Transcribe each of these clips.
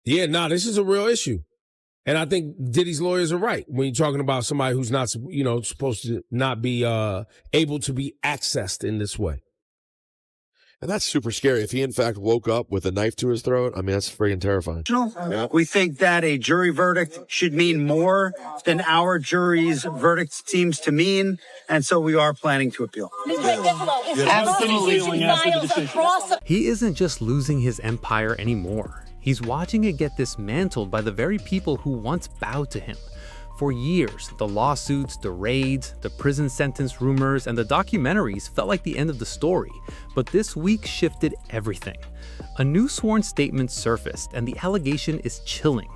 Yeah, nah, this is a real issue. And I think Diddy's lawyers are right when you're talking about somebody who's not, supposed to not be able to be accessed in this way. And that's super scary. If he, in fact, woke up with a knife to his throat, I mean, that's freaking terrifying. Yeah. We think that a jury verdict should mean more than our jury's verdict seems to mean, and so we are planning to appeal. Absolutely. He isn't just losing his empire anymore. He's watching it get dismantled by the very people who once bowed to him. For years, the lawsuits, the raids, the prison sentence rumors, and the documentaries felt like the end of the story, but this week shifted everything. A new sworn statement surfaced, and the allegation is chilling.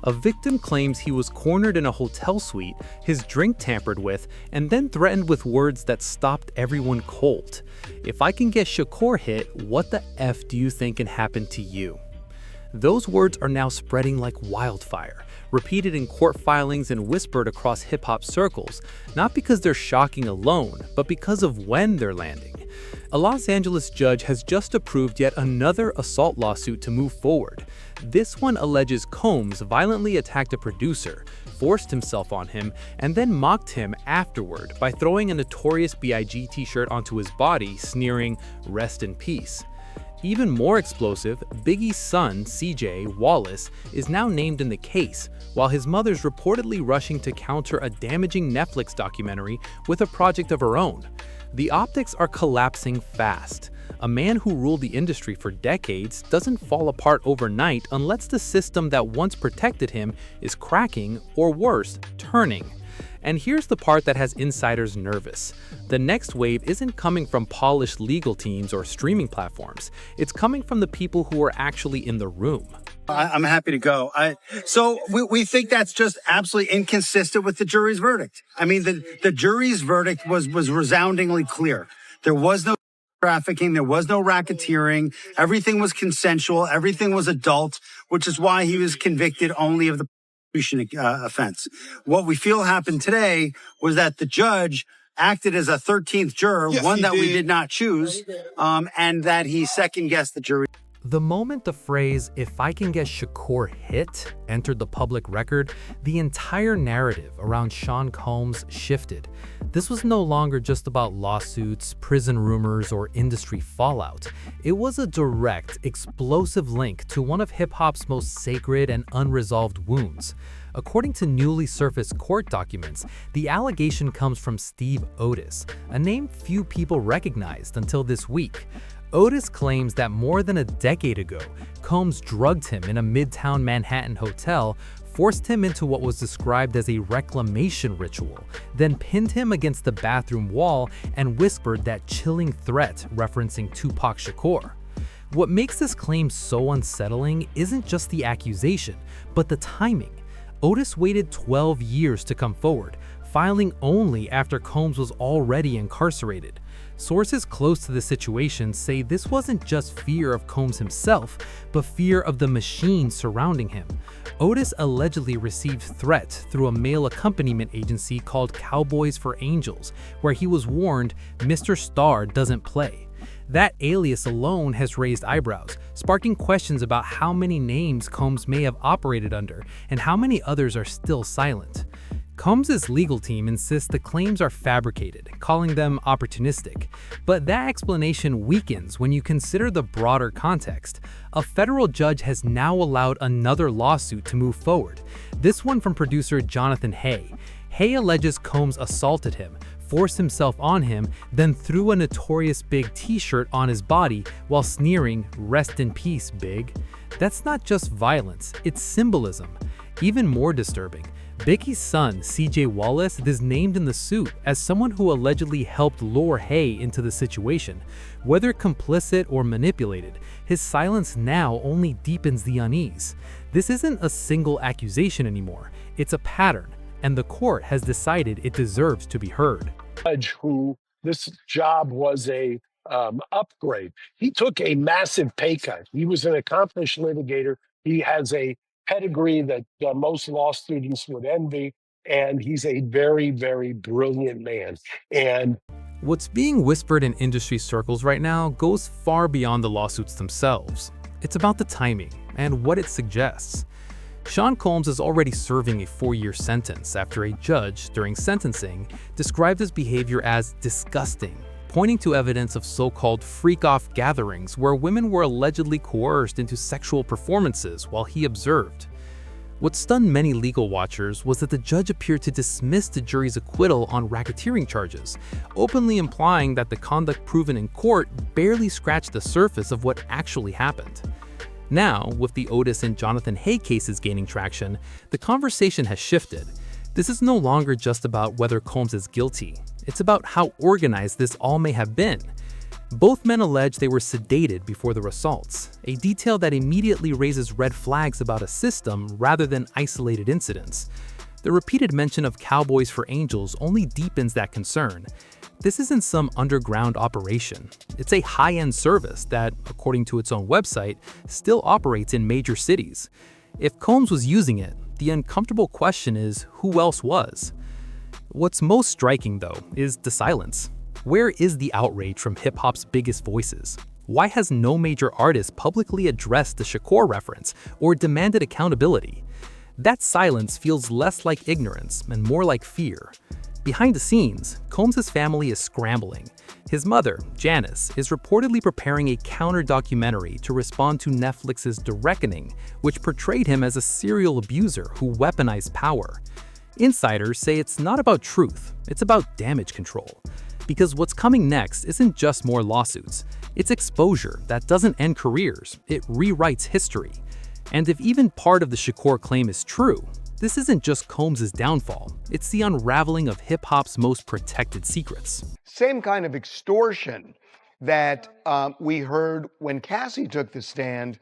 A victim claims he was cornered in a hotel suite, his drink tampered with, and then threatened with words that stopped everyone cold. If I can get Shakur hit, what the F do you think can happen to you? Those words are now spreading like wildfire, repeated in court filings and whispered across hip-hop circles, not because they're shocking alone, but because of when they're landing. A Los Angeles judge has just approved yet another assault lawsuit to move forward. This one alleges Combs violently attacked a producer, forced himself on him, and then mocked him afterward by throwing a Notorious B.I.G. T-shirt onto his body, sneering, "Rest in peace." Even more explosive, Biggie's son, CJ Wallace, is now named in the case, while his mother's reportedly rushing to counter a damaging Netflix documentary with a project of her own. The optics are collapsing fast. A man who ruled the industry for decades doesn't fall apart overnight unless the system that once protected him is cracking, or worse, turning. And here's the part that has insiders nervous. The next wave isn't coming from polished legal teams or streaming platforms. It's coming from the people who are actually in the room. I'm happy to go. So we think that's just absolutely inconsistent with the jury's verdict. I mean, the jury's verdict was resoundingly clear. There was no trafficking, there was no racketeering, everything was consensual, everything was adult, which is why he was convicted only of the offense. What we feel happened today was that the judge acted as a 13th juror, yes, one that we did not choose, and that he second-guessed the jury. The moment the phrase, "if I can get Shakur hit," entered the public record, the entire narrative around Sean Combs shifted. This was no longer just about lawsuits, prison rumors, or industry fallout. It was a direct, explosive link to one of hip-hop's most sacred and unresolved wounds. According to newly surfaced court documents, the allegation comes from Steve Otis, a name few people recognized until this week. Otis claims that more than a decade ago, Combs drugged him in a Midtown Manhattan hotel, forced him into what was described as a reclamation ritual, then pinned him against the bathroom wall and whispered that chilling threat referencing Tupac Shakur. What makes this claim so unsettling isn't just the accusation, but the timing. Otis waited 12 years to come forward, filing only after Combs was already incarcerated. Sources close to the situation say this wasn't just fear of Combs himself, but fear of the machine surrounding him. Otis allegedly received threats through a male accompaniment agency called Cowboys for Angels, where he was warned, "Mr. Star doesn't play." That alias alone has raised eyebrows, sparking questions about how many names Combs may have operated under and how many others are still silent. Combs' legal team insists the claims are fabricated, calling them opportunistic. But that explanation weakens when you consider the broader context. A federal judge has now allowed another lawsuit to move forward, this one from producer Jonathan Hay. Hay alleges Combs assaulted him, forced himself on him, then threw a Notorious Big T-shirt on his body while sneering, "Rest in peace, Big." That's not just violence, it's symbolism. Even more disturbing, Biggie's son, CJ Wallace, is named in the suit as someone who allegedly helped lure Hay into the situation. Whether complicit or manipulated, his silence now only deepens the unease. This isn't a single accusation anymore, it's a pattern, and the court has decided it deserves to be heard. Judge who this job was a upgrade. He took a massive pay cut. He was an accomplished litigator. He has a pedigree that most law students would envy, and he's a very, very brilliant man. And what's being whispered in industry circles right now goes far beyond the lawsuits themselves. It's about the timing and what it suggests. Sean Combs is already serving a 4-year sentence after a judge, during sentencing, described his behavior as disgusting, pointing to evidence of so-called freak-off gatherings where women were allegedly coerced into sexual performances while he observed. What stunned many legal watchers was that the judge appeared to dismiss the jury's acquittal on racketeering charges, openly implying that the conduct proven in court barely scratched the surface of what actually happened. Now, with the Otis and Jonathan Hay cases gaining traction, the conversation has shifted. This is no longer just about whether Combs is guilty. It's about how organized this all may have been. Both men allege they were sedated before their assaults, a detail that immediately raises red flags about a system rather than isolated incidents. The repeated mention of Cowboys for Angels only deepens that concern. This isn't some underground operation. It's a high-end service that, according to its own website, still operates in major cities. If Combs was using it, the uncomfortable question is, who else was? What's most striking, though, is the silence. Where is the outrage from hip-hop's biggest voices? Why has no major artist publicly addressed the Shakur reference or demanded accountability? That silence feels less like ignorance and more like fear. Behind the scenes, Combs' family is scrambling. His mother, Janice, is reportedly preparing a counter-documentary to respond to Netflix's The Reckoning, which portrayed him as a serial abuser who weaponized power. Insiders say it's not about truth, it's about damage control. Because what's coming next isn't just more lawsuits. It's exposure that doesn't end careers, it rewrites history. And if even part of the Shakur claim is true, this isn't just Combs' downfall, it's the unraveling of hip-hop's most protected secrets. Same kind of extortion that we heard when Cassie took the stand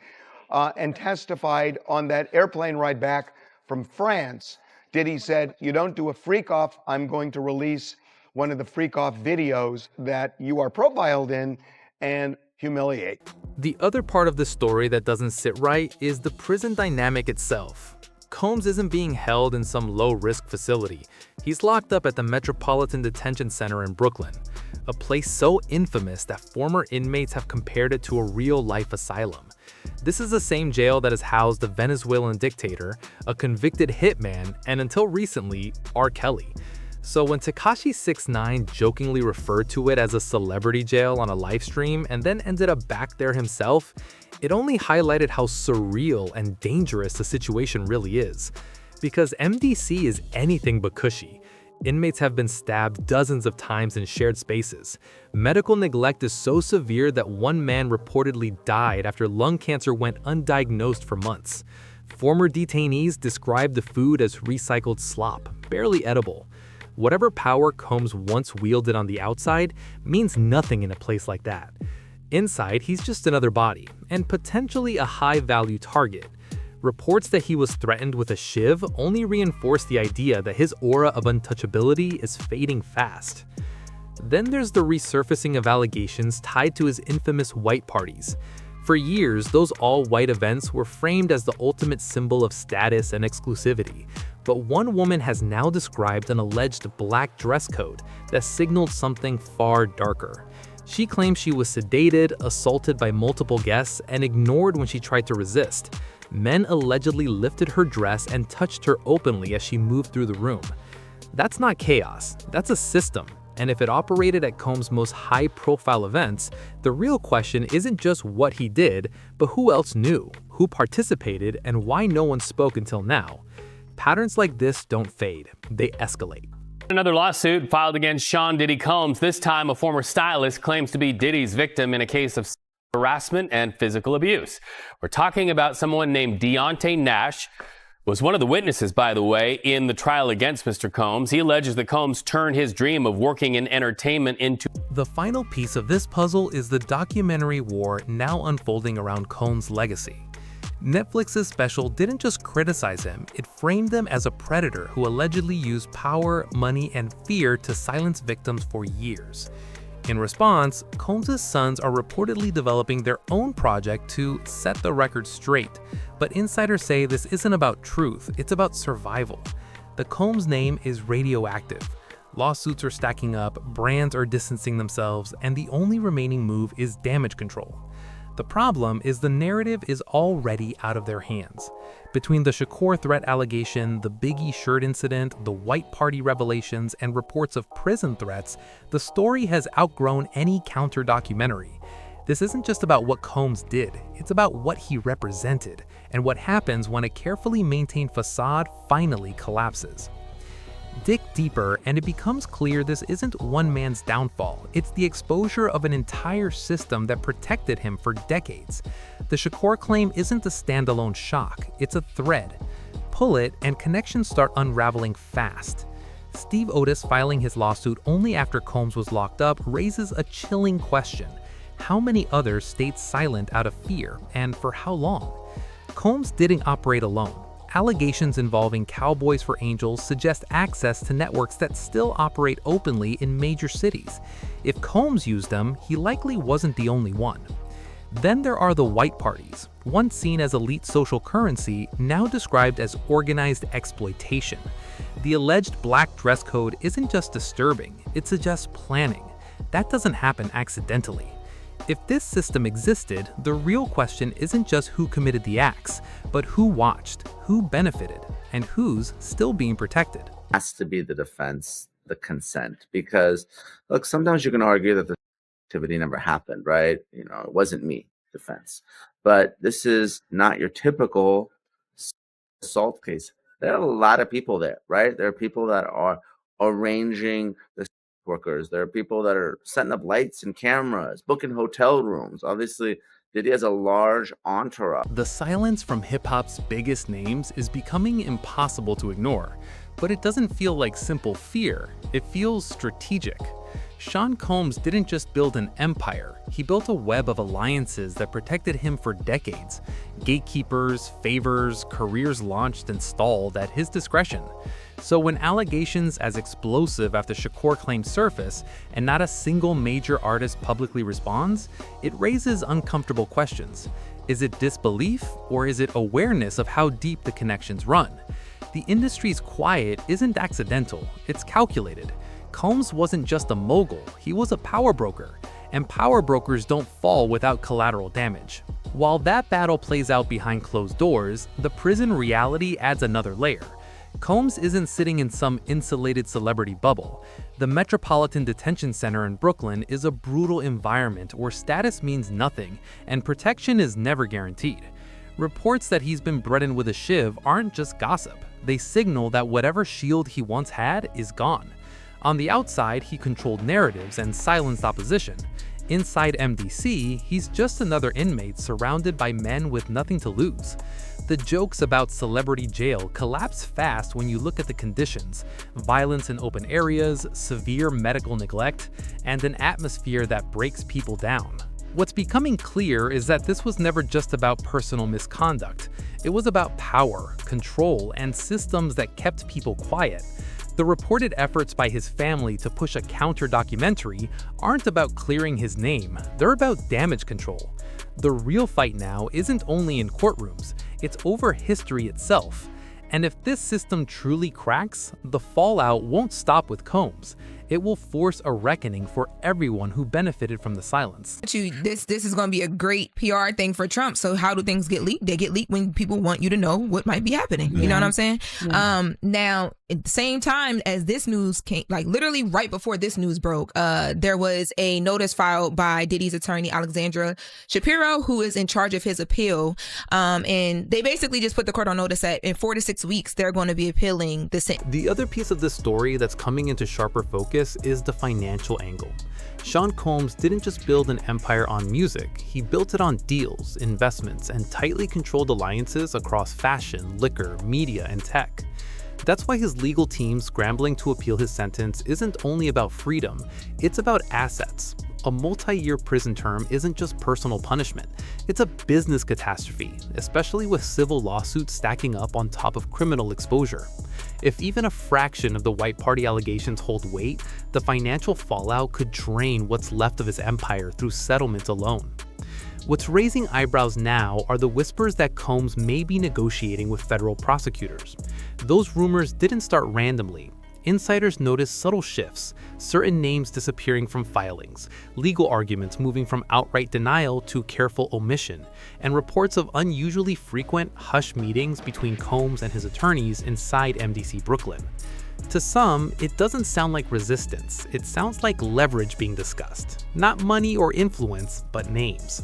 and testified on that airplane ride back from France. Diddy said, "You don't do a freak-off, I'm going to release one of the freak-off videos that you are profiled in and humiliate." The other part of the story that doesn't sit right is the prison dynamic itself. Combs isn't being held in some low-risk facility. He's locked up at the Metropolitan Detention Center in Brooklyn, a place so infamous that former inmates have compared it to a real-life asylum. This is the same jail that has housed the Venezuelan dictator, a convicted hitman, and until recently, R. Kelly. So when Tekashi 6ix9ine jokingly referred to it as a celebrity jail on a livestream and then ended up back there himself, it only highlighted how surreal and dangerous the situation really is. Because MDC is anything but cushy. Inmates have been stabbed dozens of times in shared spaces. Medical neglect is so severe that one man reportedly died after lung cancer went undiagnosed for months. Former detainees described the food as recycled slop, barely edible. Whatever power Combs once wielded on the outside means nothing in a place like that. Inside, he's just another body, and potentially a high-value target. Reports that he was threatened with a shiv only reinforce the idea that his aura of untouchability is fading fast. Then there's the resurfacing of allegations tied to his infamous white parties. For years, those all-white events were framed as the ultimate symbol of status and exclusivity. But one woman has now described an alleged black dress code that signaled something far darker. She claims she was sedated, assaulted by multiple guests, and ignored when she tried to resist. Men allegedly lifted her dress and touched her openly as she moved through the room. That's not chaos, that's a system. And if it operated at Combs' most high-profile events, the real question isn't just what he did, but who else knew, who participated, and why no one spoke until now. Patterns like this don't fade, they escalate. Another lawsuit filed against Sean Diddy Combs. This time, a former stylist claims to be Diddy's victim in a case of harassment and physical abuse. We're talking about someone named Deontay Nash. Was one of the witnesses, by the way, in the trial against Mr. Combs. He alleges that Combs turned his dream of working in entertainment into... The final piece of this puzzle is the documentary war now unfolding around Combs' legacy. Netflix's special didn't just criticize him, it framed him as a predator who allegedly used power, money, and fear to silence victims for years. In response, Combs' sons are reportedly developing their own project to set the record straight. But insiders say this isn't about truth, it's about survival. The Combs name is radioactive. Lawsuits are stacking up, brands are distancing themselves, and the only remaining move is damage control. The problem is the narrative is already out of their hands. Between the Shakur threat allegation, the Biggie shirt incident, the White Party revelations, and reports of prison threats, the story has outgrown any counter-documentary. This isn't just about what Combs did, it's about what he represented, and what happens when a carefully maintained facade finally collapses. Dig deeper, and it becomes clear this isn't one man's downfall. It's the exposure of an entire system that protected him for decades. The Shakur claim isn't a standalone shock, it's a thread. Pull it, and connections start unraveling fast. Steve Otis filing his lawsuit only after Combs was locked up raises a chilling question. How many others stayed silent out of fear, and for how long? Combs didn't operate alone. Allegations involving Cowboys for Angels suggest access to networks that still operate openly in major cities. If Combs used them, he likely wasn't the only one. Then there are the white parties, once seen as elite social currency, now described as organized exploitation. The alleged black dress code isn't just disturbing, it suggests planning. That doesn't happen accidentally. If this system existed, the real question isn't just who committed the acts, but who watched, who benefited, and who's still being protected. Has to be the defense, the consent, because look, sometimes you can argue that the activity never happened, right? You know, it wasn't me, defense. But this is not your typical assault case. There are a lot of people there, right? There are people that are arranging the workers. There are people that are setting up lights and cameras, booking hotel rooms. Obviously, Diddy has a large entourage. The silence from hip-hop's biggest names is becoming impossible to ignore, but it doesn't feel like simple fear. It feels strategic. Sean Combs didn't just build an empire, he built a web of alliances that protected him for decades. Gatekeepers, favors, careers launched and stalled at his discretion. So when allegations as explosive after Shakur claims surface, and not a single major artist publicly responds, it raises uncomfortable questions. Is it disbelief, or is it awareness of how deep the connections run? The industry's quiet isn't accidental, it's calculated. Combs wasn't just a mogul, he was a power broker, and power brokers don't fall without collateral damage. While that battle plays out behind closed doors, the prison reality adds another layer. Combs isn't sitting in some insulated celebrity bubble. The Metropolitan Detention Center in Brooklyn is a brutal environment where status means nothing, and protection is never guaranteed. Reports that he's been threatened with a shiv aren't just gossip. They signal that whatever shield he once had is gone. On the outside, he controlled narratives and silenced opposition. Inside MDC, he's just another inmate surrounded by men with nothing to lose. The jokes about celebrity jail collapse fast when you look at the conditions: violence in open areas, severe medical neglect, and an atmosphere that breaks people down. What's becoming clear is that this was never just about personal misconduct. It was about power, control, and systems that kept people quiet. The reported efforts by his family to push a counter-documentary aren't about clearing his name, they're about damage control. The real fight now isn't only in courtrooms, it's over history itself. And if this system truly cracks, the fallout won't stop with Combs. It will force a reckoning for everyone who benefited from the silence. This is going to be a great PR thing for Trump. So how do things get leaked? They get leaked when people want you to know what might be happening. You know what I'm saying? Yeah. Now, at the same time as this news came, like literally right before this news broke, there was a notice filed by Diddy's attorney, Alexandra Shapiro, who is in charge of his appeal. And they basically just put the court on notice that in 4 to 6 weeks, they're going to be appealing the sentence. The other piece of this story that's coming into sharper focus is the financial angle. Sean Combs didn't just build an empire on music, he built it on deals, investments, and tightly controlled alliances across fashion, liquor, media, and tech. That's why his legal team scrambling to appeal his sentence isn't only about freedom, it's about assets. A multi-year prison term isn't just personal punishment, it's a business catastrophe, especially with civil lawsuits stacking up on top of criminal exposure. If even a fraction of the White Party allegations hold weight, the financial fallout could drain what's left of his empire through settlements alone. What's raising eyebrows now are the whispers that Combs may be negotiating with federal prosecutors. Those rumors didn't start randomly. insiders noticed subtle shifts, certain names disappearing from filings, legal arguments moving from outright denial to careful omission, and reports of unusually frequent hush meetings between Combs and his attorneys inside MDC Brooklyn. To some, it doesn't sound like resistance, it sounds like leverage being discussed. Not money or influence, but names.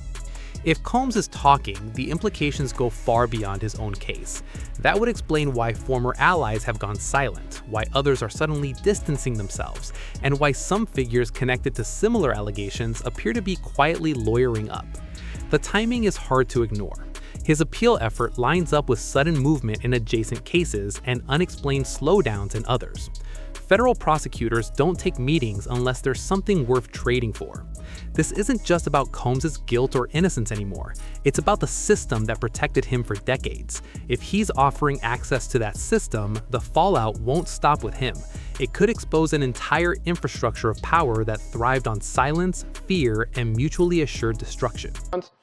If Combs is talking, the implications go far beyond his own case. That would explain why former allies have gone silent, why others are suddenly distancing themselves, and why some figures connected to similar allegations appear to be quietly lawyering up. The timing is hard to ignore. His appeal effort lines up with sudden movement in adjacent cases and unexplained slowdowns in others. Federal prosecutors don't take meetings unless there's something worth trading for. This isn't just about Combs' guilt or innocence anymore. It's about the system that protected him for decades. If he's offering access to that system, the fallout won't stop with him. It could expose an entire infrastructure of power that thrived on silence, fear, and mutually assured destruction.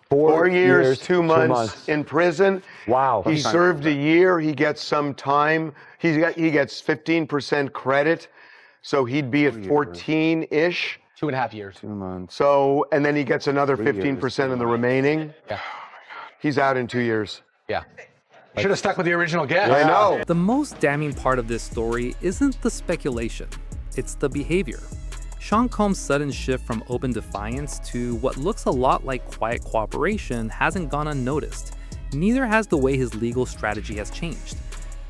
4 years, 2 months in prison. Wow. He served a year. He gets some time. He gets 15% credit, so he'd be at 14-ish. 2.5 years. 2 months. So, and then he gets another 15% in the remaining. Yeah. He's out in 2 years. Yeah. Should have stuck with the original guest. I know. The most damning part of this story isn't the speculation, it's the behavior. Sean Combs' sudden shift from open defiance to what looks a lot like quiet cooperation hasn't gone unnoticed. Neither has the way his legal strategy has changed.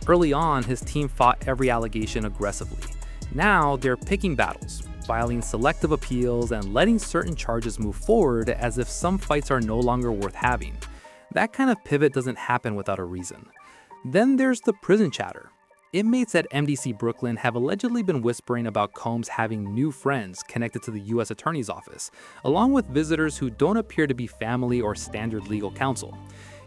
Early on, his team fought every allegation aggressively. Now, they're picking battles, filing selective appeals, and letting certain charges move forward as if some fights are no longer worth having. That kind of pivot doesn't happen without a reason. Then there's the prison chatter. Inmates at MDC Brooklyn have allegedly been whispering about Combs having new friends connected to the U.S. Attorney's Office, along with visitors who don't appear to be family or standard legal counsel.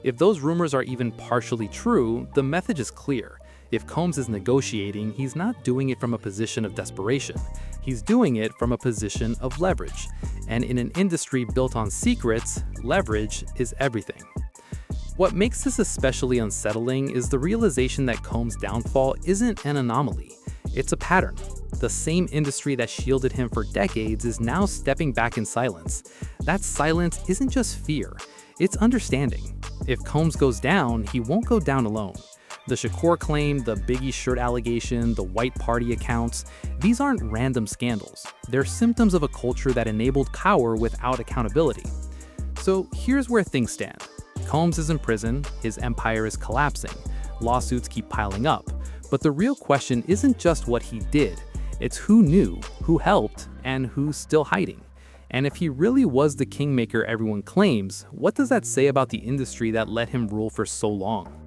If those rumors are even partially true, the message is clear. If Combs is negotiating, he's not doing it from a position of desperation. He's doing it from a position of leverage. And in an industry built on secrets, leverage is everything. What makes this especially unsettling is the realization that Combs' downfall isn't an anomaly. It's a pattern. The same industry that shielded him for decades is now stepping back in silence. That silence isn't just fear, it's understanding. If Combs goes down, he won't go down alone. The Shakur claim, the Biggie shirt allegation, the white party accounts, these aren't random scandals. They're symptoms of a culture that enabled power without accountability. So here's where things stand. Combs is in prison, his empire is collapsing, lawsuits keep piling up, but the real question isn't just what he did, it's who knew, who helped, and who's still hiding. And if he really was the kingmaker everyone claims, what does that say about the industry that let him rule for so long?